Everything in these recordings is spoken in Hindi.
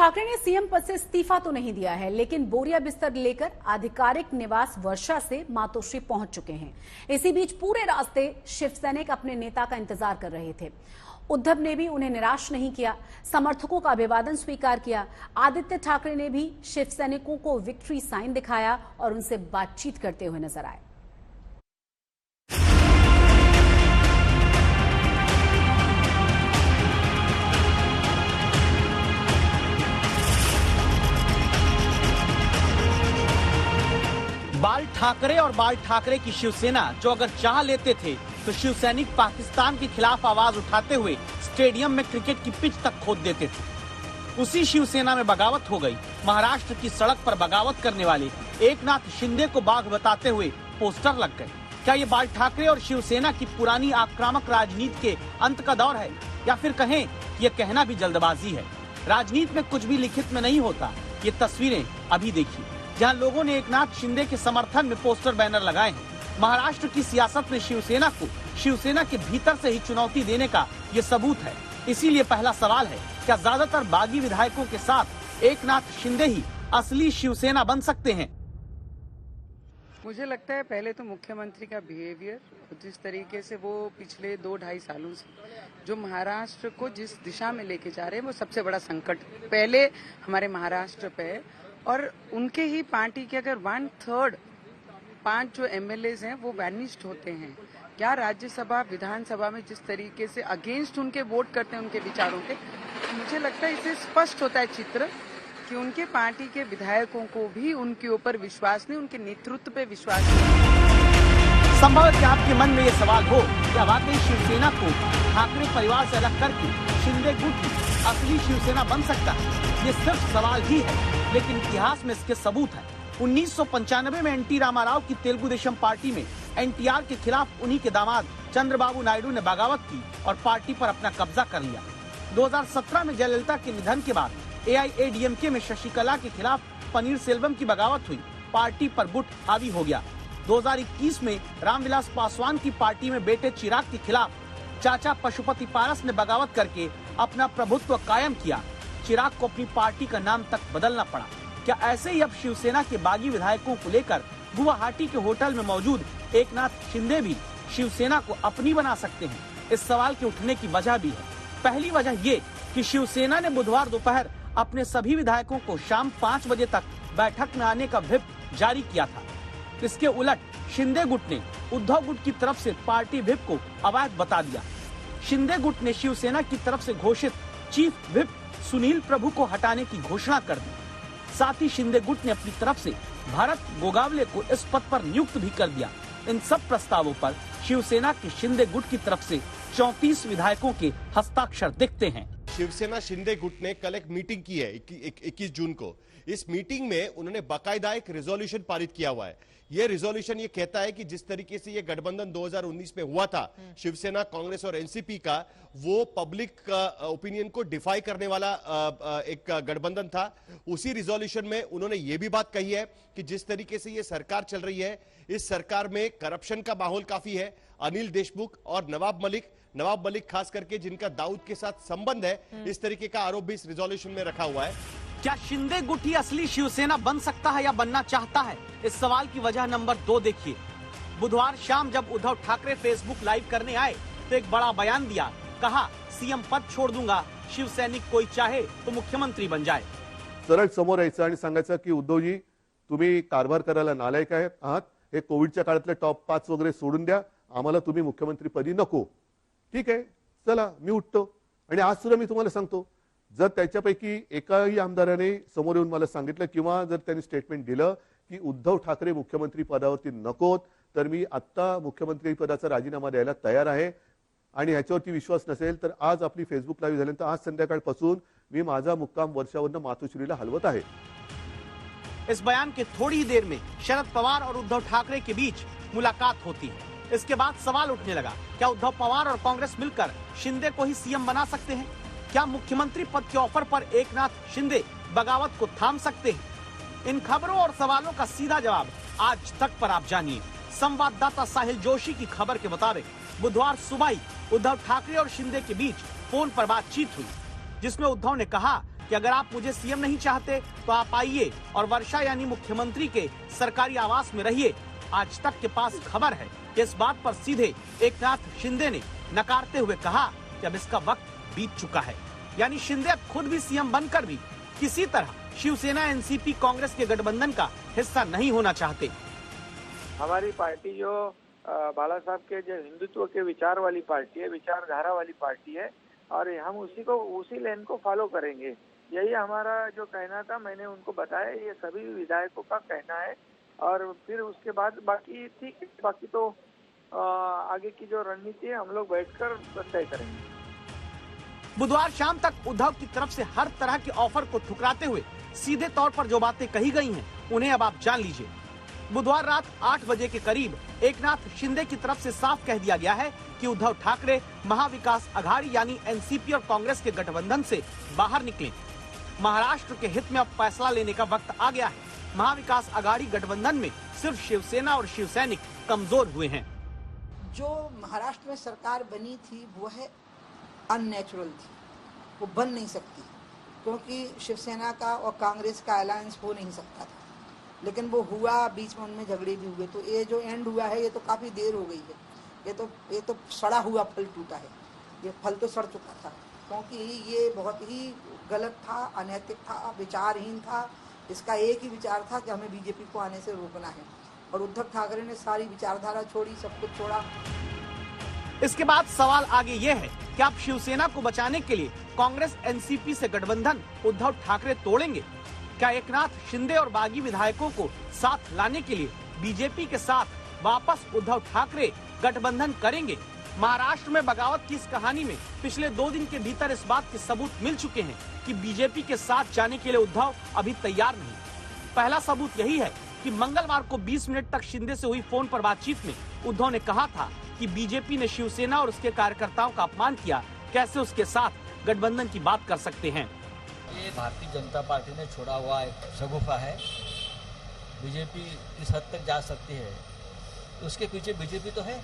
ठाकरे ने सीएम पद से इस्तीफा तो नहीं दिया है, लेकिन बोरिया बिस्तर लेकर आधिकारिक निवास वर्षा से मातोश्री पहुंच चुके हैं। इसी बीच पूरे रास्ते शिवसैनिक अपने नेता का इंतजार कर रहे थे। उद्धव ने भी उन्हें निराश नहीं किया, समर्थकों का अभिवादन स्वीकार किया। आदित्य ठाकरे ने भी शिवसैनिकों को विक्ट्री साइन दिखाया और उनसे बातचीत करते हुए नजर आए। बाल ठाकरे और बाल ठाकरे की शिवसेना जो अगर चाह लेते थे तो शिवसैनिक पाकिस्तान के खिलाफ आवाज उठाते हुए स्टेडियम में क्रिकेट की पिच तक खोद देते थे। उसी शिवसेना में बगावत हो गई। महाराष्ट्र की सड़क पर बगावत करने वाले एकनाथ शिंदे को बाघ बताते हुए पोस्टर लग गए। क्या ये बाल ठाकरे और शिवसेना की पुरानी आक्रामक राजनीति के अंत का दौर है, या फिर कहें ये कहना भी जल्दबाजी है? राजनीति में कुछ भी लिखित में नहीं होता। ये तस्वीरें अभी देखिए, जहां लोगों ने एकनाथ शिंदे के समर्थन में पोस्टर बैनर लगाए हैं। महाराष्ट्र की सियासत में शिवसेना को शिवसेना के भीतर से ही चुनौती देने का ये सबूत है। इसीलिए पहला सवाल है, क्या ज्यादातर बागी विधायकों के साथ एकनाथ शिंदे ही असली शिवसेना बन सकते हैं? मुझे लगता है पहले तो मुख्यमंत्री का बिहेवियर, जिस तरीके से वो पिछले 2-2.5 सालों से जो महाराष्ट्र को जिस दिशा में लेके जा रहे हैं, वो सबसे बड़ा संकट पहले हमारे महाराष्ट्र पे है। और उनके ही पार्टी के अगर 1/3 5 जो एमएलएज हैं वो वैनिश्ड होते हैं। क्या राज्यसभा विधानसभा में जिस तरीके से अगेंस्ट उनके वोट करते हैं उनके विचारों के, मुझे लगता है इससे स्पष्ट होता है चित्र कि उनके पार्टी के विधायकों को भी उनके ऊपर विश्वास नहीं, उनके नेतृत्व पे विश्वास नहीं। संभव है कि आपके मन में ये सवाल हो, क्या वाकई शिवसेना को ठाकरे परिवार से अलग करके शिंदे गुट की असली शिवसेना बन सकता है? ये सिर्फ सवाल ही है, लेकिन इतिहास में इसके सबूत है। 1995 में एनटी रामाराव की तेलुगु देशम पार्टी में एनटीआर के खिलाफ उन्हीं के दामाद चंद्रबाबू नायडू ने बगावत की और पार्टी पर अपना कब्जा कर लिया। 2017 में जयललिता के निधन के बाद एआईएडीएमके में शशिकला के खिलाफ पनीरसेल्वम की बगावत हुई, पार्टी पर गुट हावी हो गया। 2021 में रामविलास पासवान की पार्टी में बेटे चिराग के खिलाफ चाचा पशुपति पारस ने बगावत करके अपना प्रभुत्व कायम किया। चिराग को अपनी पार्टी का नाम तक बदलना पड़ा। क्या ऐसे ही अब शिवसेना के बागी विधायकों को लेकर गुवाहाटी के होटल में मौजूद एकनाथ शिंदे भी शिवसेना को अपनी बना सकते हैं? इस सवाल के उठने की वजह भी है। पहली वजह ये कि शिवसेना ने बुधवार दोपहर अपने सभी विधायकों को शाम 5 बजे तक बैठक में आने का व्हिप जारी किया था। इसके उलट शिंदे गुट ने उद्धव गुट की तरफ से पार्टी व्हिप को अवैध बता दिया। शिंदे गुट ने शिवसेना की तरफ से घोषित चीफ व्हिप सुनील प्रभु को हटाने की घोषणा कर दी। साथ ही शिंदे गुट ने अपनी तरफ से भरत गोगावले को इस पद पर नियुक्त भी कर दिया। इन सब प्रस्तावों पर शिवसेना के शिंदे गुट की तरफ से 34 विधायकों के हस्ताक्षर दिखते हैं। शिवसेना शिंदे गुट ने कल एक मीटिंग की है 21 जून को। इस मीटिंग में उन्होंने बाकायदा एक रिजोल्यूशन पारित किया हुआ है। यह रिजोल्यूशन ये कहता है कि जिस तरीके से ये गठबंधन 2019 में हुआ था, शिवसेना, कांग्रेस और एनसीपी का, वो पब्लिक ओपिनियन को डिफाई करने वाला एक गठबंधन था। उसी रिजोल्यूशन में उन्होंने ये भी बात कही है कि जिस तरीके से ये सरकार चल रही है, इस सरकार में करप्शन का माहौल काफी है। अनिल देशमुख और नवाब मलिक खास करके जिनका दाऊद के साथ संबंध है, इस तरीके का आरोप भी इस रिजोल्यूशन में रखा हुआ है। क्या शिंदे गुट ही असली शिवसेना बन सकता है या बनना चाहता है? इस सवाल की वजह नंबर 2 देखिए। बुधवार शाम जब उद्धव ठाकरे फेसबुक लाइव करने आए तो एक बड़ा बयान दिया। कहा, सीएम पद छोड़ दूंगा, शिवसैनिक कोई चाहे तो मुख्यमंत्री बन जाए। सरळ समोर यायचं आणि सांगायचं की उद्धवजी, तुम्ही कारभार करायला नालायक आहात, हे कोविडच्या काळातले टॉप 5 वगैरे सोडून द्या, आम्हाला तुम्ही मुख्यमंत्री पदी नको। ठीक आहे, चला मी उठतो। आणि आज सुद्धा मी तुम्हाला सांगतो, जर त्याच्यापैकी एकाही आमदाराने समोर येऊन मला सांगितलं किंवा जर त्यांनी स्टेटमेंट दिलं की उद्धव ठाकरे मुख्यमंत्री पदावरती नकोत, तर मी आता मुख्यमंत्री पदाचा राजीनामा द्यायला तयार आहे। आणि ह्याच्यावरती विश्वास नसेल तर आज आपली फेसबुक लाईव्ह झाल्यानंतर आज संध्याकाळपासून मी माझा मुक्काम वर्षावरनं मातोश्रीला हलवत आहे। इस बयान के थोड़ी ही देर में शरद पवार और उद्धव ठाकरे के बीच मुलाकात होती है। इसके बाद सवाल उठने लगा, क्या उद्धव पवार और कांग्रेस मिलकर शिंदे को ही सीएम बना सकते हैं? क्या मुख्यमंत्री पद के ऑफर पर एकनाथ शिंदे बगावत को थाम सकते हैं? इन खबरों और सवालों का सीधा जवाब आज तक पर आप जानिए। संवाददाता साहिल जोशी की खबर के मुताबिक बुधवार सुबह ही उद्धव ठाकरे और शिंदे के बीच फोन पर बातचीत हुई, जिसमें उद्धव ने कहा कि अगर आप मुझे सीएम नहीं चाहते तो आप आइए और वर्षा यानी मुख्यमंत्री के सरकारी आवास में रहिए। आज तक के पास खबर है कि इस बात पर सीधे एकनाथ शिंदे ने नकारते हुए कहा कि अब इसका वक्त बीत चुका है। यानी शिंदे अब खुद भी सीएम बनकर भी किसी तरह शिवसेना एनसीपी कांग्रेस के गठबंधन का हिस्सा नहीं होना चाहते। हमारी पार्टी जो बाला साहब के जो हिंदुत्व के विचार वाली पार्टी है, विचारधारा वाली पार्टी है, और हम उसी लेन को फॉलो करेंगे। यही हमारा जो कहना था, मैंने उनको बताया, ये सभी विधायकों का कहना है। और फिर उसके बाद बाकी ठीक है, बाकी तो आगे की जो रणनीति है हम लोग बैठकर तय करेंगे। बुधवार शाम तक उद्धव की तरफ से हर तरह के ऑफर को ठुकराते हुए सीधे तौर पर जो बातें कही गई हैं, उन्हें अब आप जान लीजिए। बुधवार रात 8 बजे के करीब एकनाथ शिंदे की तरफ से साफ कह दिया गया है कि उद्धव ठाकरे महाविकास अघाड़ी यानी एनसीपी और कांग्रेस के गठबंधन से बाहर निकले। महाराष्ट्र के हित में अब फैसला लेने का वक्त आ गया है। महाविकास अघाड़ी गठबंधन में सिर्फ शिवसेना और शिवसैनिक कमजोर हुए हैं। जो महाराष्ट्र में सरकार बनी थी वो है अननेचुरल थी, वो बन नहीं सकती, क्योंकि शिवसेना का और कांग्रेस का अलायंस हो नहीं सकता था। लेकिन वो हुआ, बीच में उनमें झगड़े भी हुए, तो ये जो एंड हुआ है ये तो काफ़ी देर हो गई है। ये तो सड़ा हुआ फल टूटा है, ये फल तो सड़ चुका था, क्योंकि ये बहुत ही गलत था, अनैतिक था, विचारहीन था। इसका एक ही विचार था कि हमें बीजेपी को आने से रोकना है, और उद्धव ठाकरे ने सारी विचारधारा छोड़ी, सब कुछ छोड़ा। इसके बाद सवाल आगे ये है कि आप शिवसेना को बचाने के लिए कांग्रेस एनसीपी से गठबंधन उद्धव ठाकरे तोड़ेंगे? क्या एकनाथ शिंदे और बागी विधायकों को साथ लाने के लिए बीजेपी के साथ वापस उद्धव ठाकरे गठबंधन करेंगे? महाराष्ट्र में बगावत की इस कहानी में पिछले 2 दिन के भीतर इस बात के सबूत मिल चुके हैं कि बीजेपी के साथ जाने के लिए उद्धव अभी तैयार नहीं। पहला सबूत यही है कि मंगलवार को 20 मिनट तक शिंदे से हुई फोन पर बातचीत में उद्धव ने कहा था कि बीजेपी ने शिवसेना और उसके कार्यकर्ताओं का अपमान किया, कैसे उसके साथ गठबंधन की बात कर सकते हैं। ये भारतीय जनता पार्टी ने छोड़ा हुआ एक शगुफा है। बीजेपी इस हद तक जा सकती है, उसके पीछे बीजेपी तो है।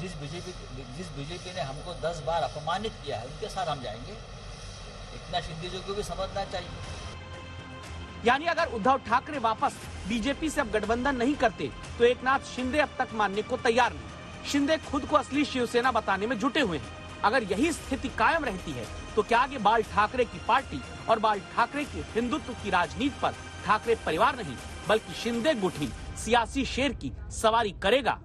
जिस बीजेपी ने हमको 10 बार अपमानित किया है, उनके साथ हम जाएंगे। इतना शिंदे जी को भी समझना चाहिए। यानी अगर उद्धव ठाकरे वापस बीजेपी से अब गठबंधन नहीं करते तो एकनाथ शिंदे अब तक मानने को तैयार नहीं। शिंदे खुद को असली शिवसेना बताने में जुटे हुए हैं। अगर यही स्थिति कायम रहती है तो क्या आगे बाल ठाकरे की पार्टी और बाल ठाकरे के हिंदुत्व की राजनीति पर ठाकरे परिवार नहीं बल्कि शिंदे गुट ही सियासी शेर की सवारी करेगा?